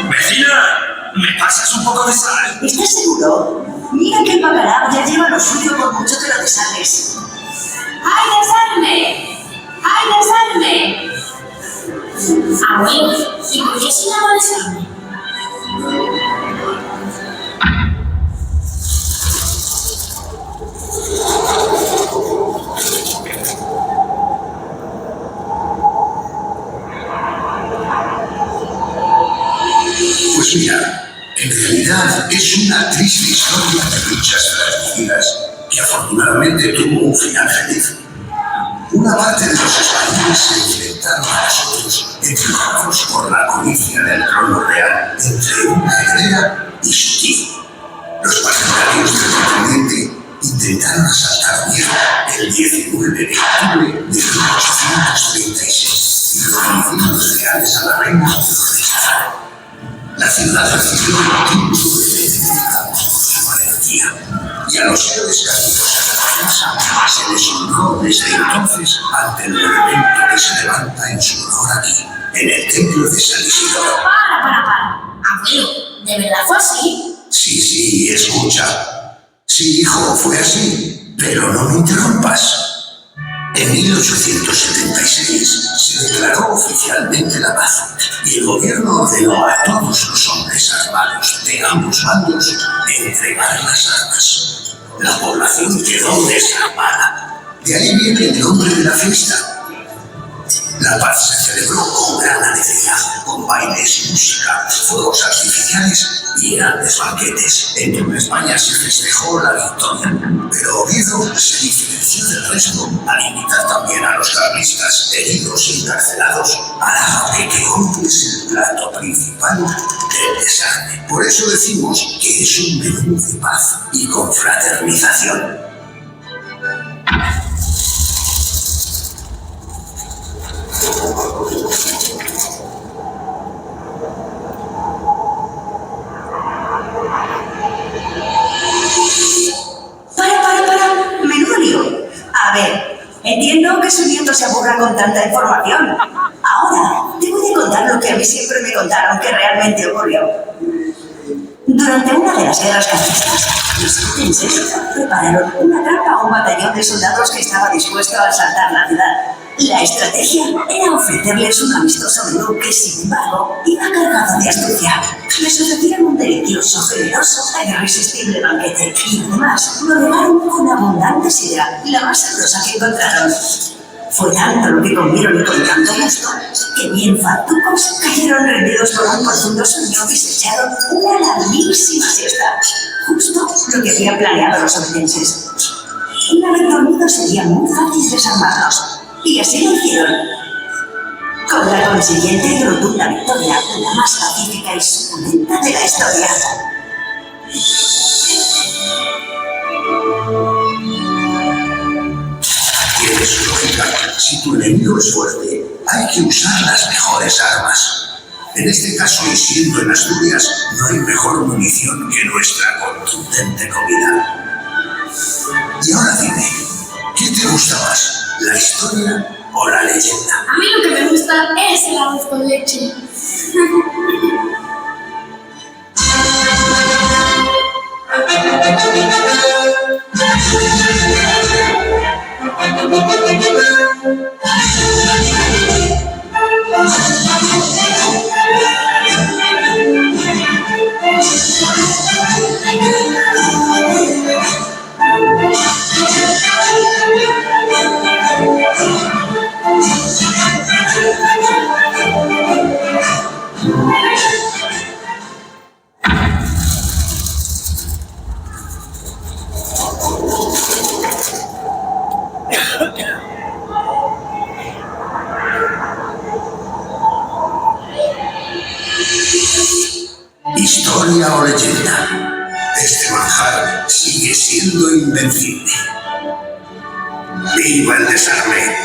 ¡Vecina! ¿Me pasas un poco de sal? ¿Estás seguro? Mira que el bacalao ya lleva lo suyo por mucho que lo desales. ¡Ay, desarme! ¡Ay, desarme! Abuelo, ¿y por qué si no desarme? Pues mira, en realidad es una triste historia de luchas fratricidas que afortunadamente tuvo un final feliz. Una parte de los españoles se enfrentaron a nosotros, empujados por la codicia del trono real entre una heredera y su tío. Los partidarios del pretendiente intentaron asaltar Viena el 19 de octubre de 1836 y los ministros reales a la reina los rechazaron. La ciudad recibió el título de defensa por su valentía, y a los héroes caídos en la defensa se les honró desde entonces ante el monumento que se levanta en su honor aquí, en el templo de San Isidoro. Para. Abuelo, ¿de verdad fue así? Sí, escucha. Sí, hijo, fue así, pero no me interrumpas. En 1876 se declaró oficialmente la paz y el gobierno ordenó a todos los hombres armados de ambos bandos entregar las armas. La población quedó desarmada. De ahí viene el nombre de la fiesta. La paz se celebró con gran alegría, con bailes, música, fuegos artificiales y grandes banquetes. En toda España se festejó la victoria, pero Oviedo se diferenció del resto al invitar también a los carlistas heridos y encarcelados a la de que hoy es el plato principal del desarme. Por eso decimos que es un menú de paz y confraternización. Para. Menudo lío. A ver, entiendo que su nieto se aburra con tanta información. Ahora, te voy a contar lo que a mí siempre me contaron que realmente ocurrió. Durante una de las guerras carlistas, los atenienses prepararon una trampa a un batallón de soldados que estaba dispuesto a asaltar la ciudad. La estrategia era ofrecerles un amistoso menú que, sin embargo, iba cargado de astucia. Les ofrecieron un delicioso, generoso e irresistible banquete y además lo regaron con abundante sidra, la más sabrosa que encontraron. Fue tanto lo que comieron y con tanto gusto que bien fartucos cayeron rendidos por un profundo sueño y se echaron una larguísima siesta. Justo lo que habían planeado los atenienses. Una vez dormidos sería muy fácil desarmarlos. Y así lo hicieron. Con la consiguiente y rotunda victoria, la más pacífica y suculenta de la historia. Tiene su lógica. Si tu enemigo es fuerte, hay que usar las mejores armas. En este caso, y siendo en Asturias, no hay mejor munición que nuestra contundente comida. Y ahora dime, ¿qué te gusta más? ¿La historia o la leyenda? A mí lo que me gusta es el arroz con leche. historia o leyenda, este manjar sigue siendo invencible. ¡Viva el desarme!